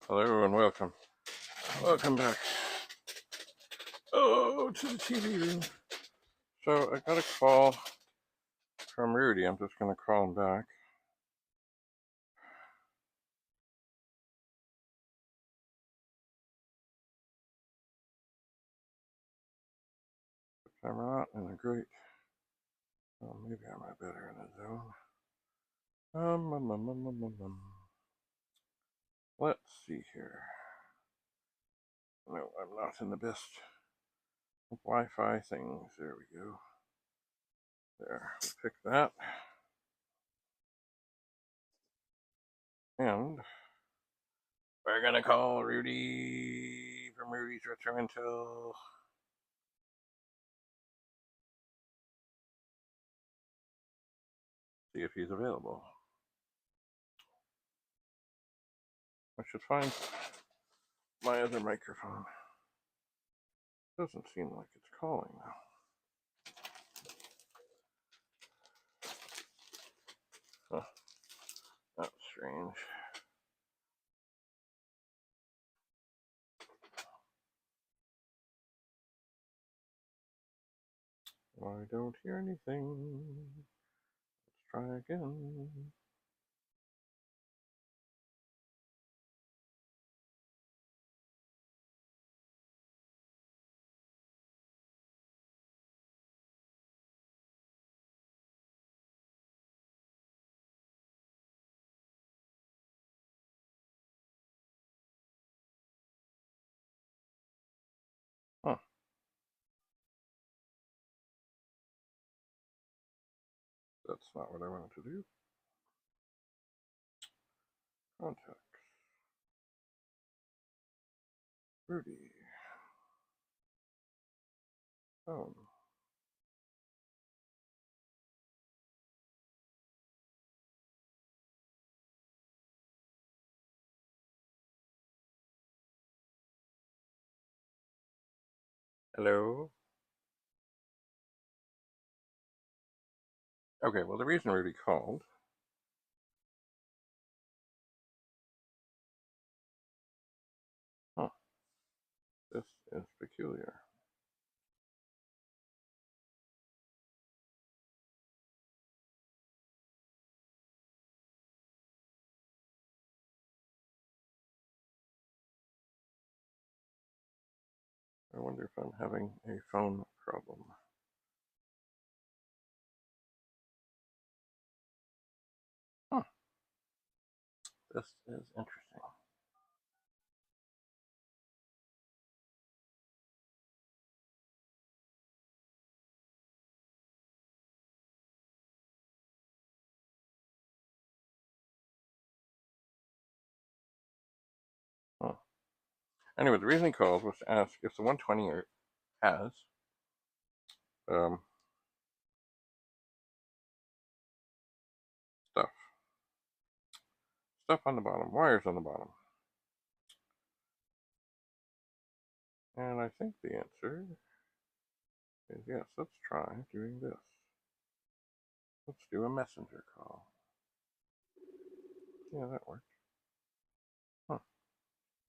Hello and welcome. Welcome back. Oh, to the TV room. So I got a call from Rudy. I'm just going to call him back. I'm not in a great. Oh, maybe I'm better in a zone. Let's see here. No, I'm not in the best Wi-Fi things. There we go. There, we'll pick that. And we're gonna call Rudy from Rudy's Retro Intel. See if he's available. I should find my other microphone. Doesn't seem like it's calling now. Huh. That's strange. I don't hear anything. Let's try again. Huh. That's not what I wanted to do. Contacts. Rudy. Phone. Hello? Okay, well, the reason Rudy called. Huh. This is peculiar. I wonder if I'm having a phone problem. Huh. This is interesting. Huh. Anyway, the reason he called was to ask if the 128 has stuff. Stuff on the bottom, wires on the bottom. And I think the answer is yes. Let's try doing this. Let's do a messenger call. Yeah, that worked. Huh.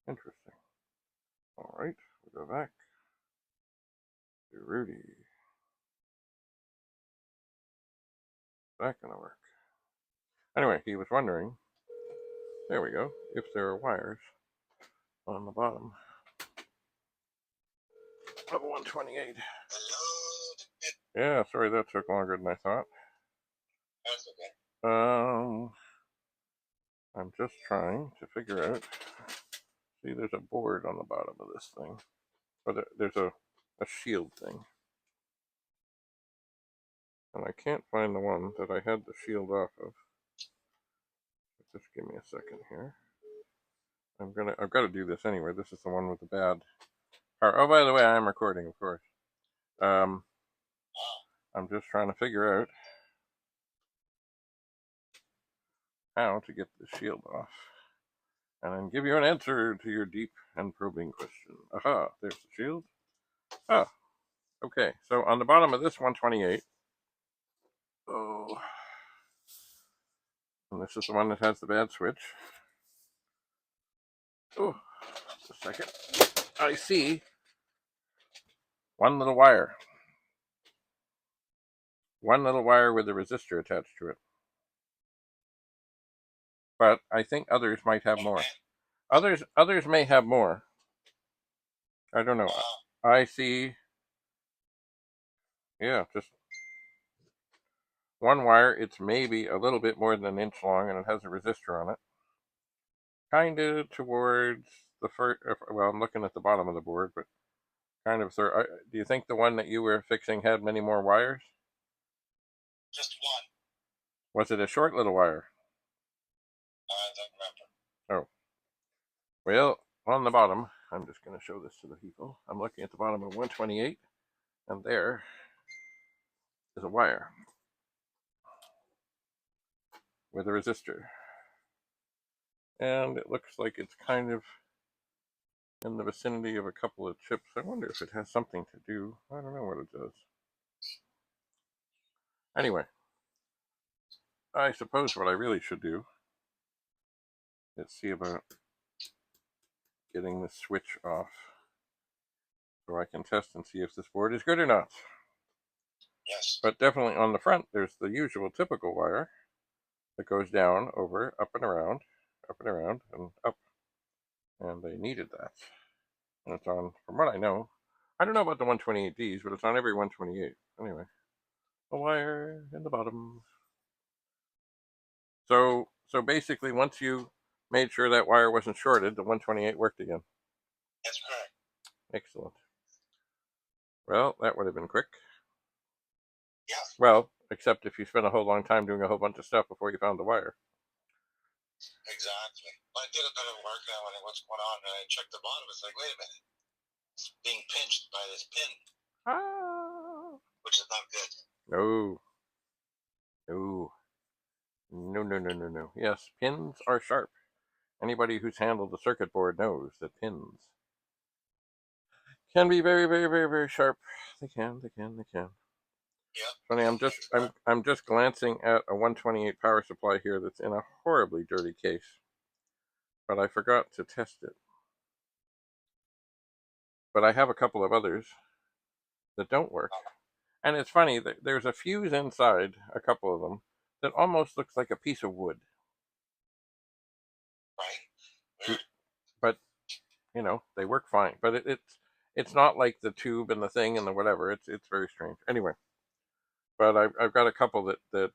Interesting. All right, we'll go back to Rudy. Is that going to work? Anyway, he was wondering, there we go, if there are wires on the bottom of 128. Yeah, sorry that took longer than I thought. That's okay. I'm just trying to figure out. See, there's a board on the bottom of this thing. Or there's a shield thing. And I can't find the one that I had the shield off of. Just give me a second here. I've got to do this anyway. This is the one with the bad power. Oh, by the way, I am recording, of course. I'm just trying to figure out how to get the shield off, and then give you an answer to your deep and probing question. Aha, there's the shield. Ah, okay. So on the bottom of this 128, oh, and this is the one that has the bad switch. Oh, just a second. I see one little wire. One little wire with a resistor attached to it. But I think others might have more. Others may have more. I don't know. I see, yeah, just one wire. It's maybe a little bit more than an inch long, and it has a resistor on it. Kind of towards the first. Well, I'm looking at the bottom of the board, but kind of third. Do you think the one that you were fixing had many more wires? Just one. Was it a short little wire? I don't remember. Oh, well, on the bottom, I'm just going to show this to the people. I'm looking at the bottom of 128, and there is a wire with a resistor. And it looks like it's kind of in the vicinity of a couple of chips. I wonder if it has something to do. I don't know what it does. Anyway, I suppose what I really should do is see about getting the switch off so I can test and see if this board is good or not. Yes. But definitely on the front, there's the usual typical wire that goes down, over, up and around, and up. And they needed that. And it's on, from what I know, I don't know about the 128Ds, but it's on every 128. Anyway, a wire in the bottom. So basically, once you made sure that wire wasn't shorted, the 128 worked again. That's correct. Excellent. Well, that would have been quick. Yeah. Well, except if you spent a whole long time doing a whole bunch of stuff before you found the wire. Exactly. Well, I did a bit of work and I went, what's going on? And I checked the bottom. It's like, wait a minute. It's being pinched by this pin. Ah. Which is not good. No. No. No, no, no, no, no. Yes, pins are sharp. Anybody who's handled a circuit board knows that pins can be very, very, very, very sharp. They can. Yeah. Funny, I'm just glancing at a 128 power supply here that's in a horribly dirty case, but I forgot to test it. But I have a couple of others that don't work, and it's funny that there's a fuse inside a couple of them that almost looks like a piece of wood. Right. But you know they work fine. But it's not like the tube and the thing and the whatever. It's very strange. Anyway, but I've got a couple that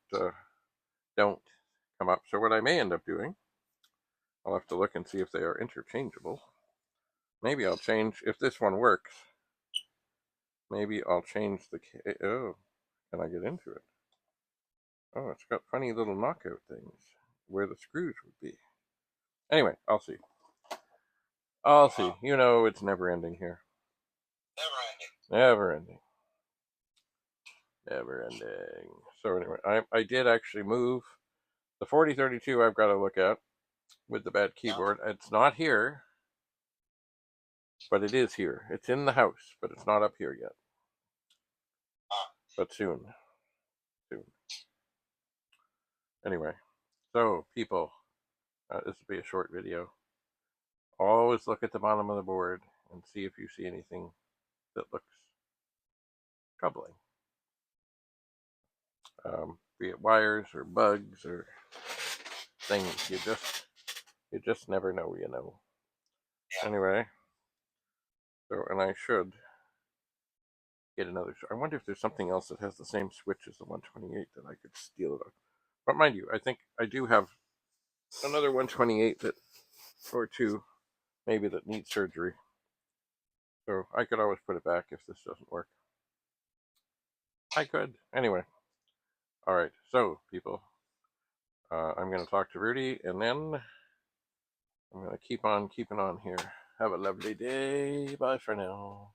don't come up. So what I may end up doing, I'll have to look and see if they are interchangeable. Maybe I'll change, if this one works, maybe I'll change the, oh, can I get into it? Oh, it's got funny little knockout things where the screws would be. Anyway, I'll see. I'll see. You know, it's never ending here. Never ending. Never ending. So anyway, I did actually move the 4032 I've got to look at with the bad keyboard. Yeah. It's not here, but it is here. It's in the house, but it's not up here yet. But soon. Anyway, so people, this will be a short video. Always look at the bottom of the board and see if you see anything that looks troubling. Be it wires or bugs or things, you just never know, you know. Yeah. Anyway, so, and I should get another. I wonder if there's something else that has the same switch as the 128 that I could steal it off. But mind you, I think I do have another 128 that, or two, maybe, that needs surgery. So I could always put it back if this doesn't work. I could. Anyway. All right. So, people, I'm going to talk to Rudy, and then I'm going to keep on keeping on here. Have a lovely day. Bye for now.